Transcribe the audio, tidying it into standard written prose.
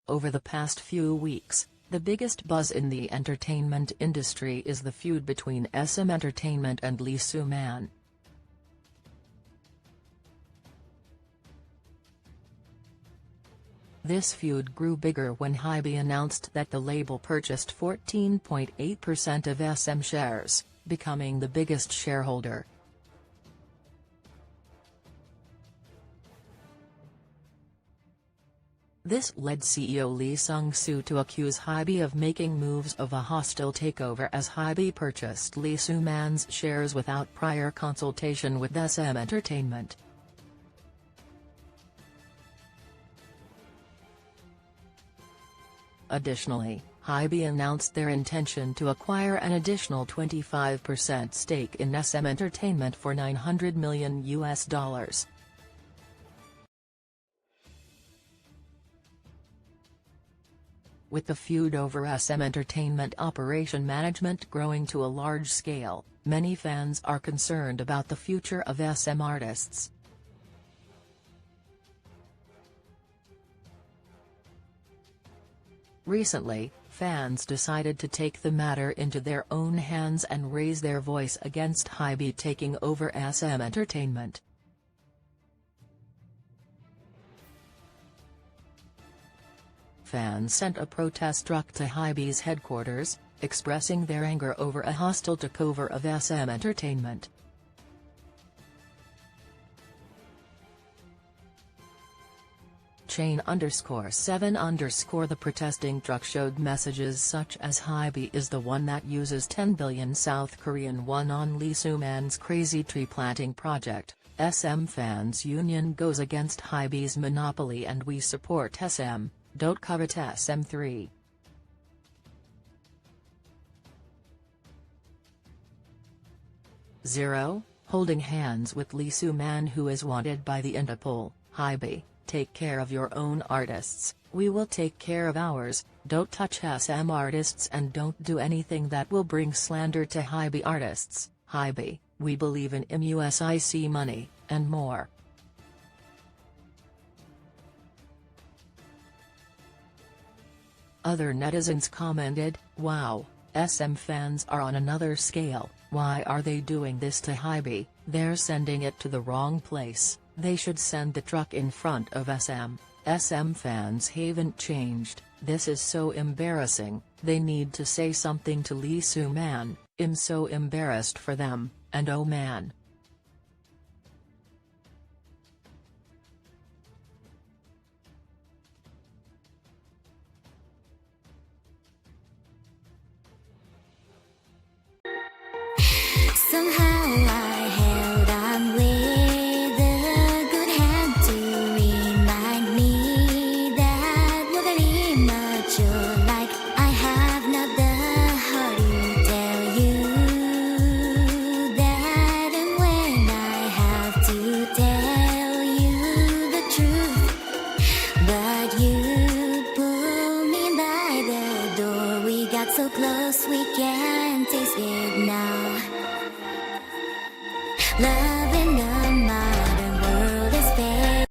Over the past few weeks, the biggest buzz in the entertainment industry is the feud between SM Entertainment and Lee Soo-man. This feud grew bigger when HYBE announced that the label purchased 14.8% of SM shares, becoming the biggest shareholder. This led CEO Lee Sung-soo to accuse HYBE of making moves of a hostile takeover, as HYBE purchased Lee Soo-man's shares without prior consultation with SM Entertainment. Additionally, HYBE announced their intention to acquire an additional 25% stake in SM Entertainment for $900 million. With the feud over SM Entertainment operation management growing to a large scale, many fans are concerned about the future of SM artists. Recently, fans decided to take the matter into their own hands and raise their voice against HYBE taking over SM Entertainment. Fans sent a protest truck to HYBE's headquarters, expressing their anger over a hostile takeover of SM Entertainment. Chain_7_ The protesting truck showed messages such as "HYBE is the one that uses 10 billion South Korean won on Lee Soo-man's crazy tree planting project. SM Fans Union goes against HYBE's monopoly and we support SM. Don't covet SM3. Holding hands with Lee Soo-man, who is wanted by the Interpol. HYBE, take care of your own artists, we will take care of ours. Don't touch SM artists and don't do anything that will bring slander to HYBE artists. HYBE, we believe in MUSIC money, and more. Other netizens commented, "Wow, SM fans are on another scale. Why are they doing this to HYBE? They're sending it to the wrong place. They should send the truck in front of SM. SM fans haven't changed. This is so embarrassing. They need to say something to Lee Soo-man. I'm so embarrassed for them, and oh man." Somehow I held on with a good hand to remind me that we're very mature. Like I have not the heart to tell you that, and when I have to tell you the truth, but you pulled me by the door. We got so close we can't taste it now. Love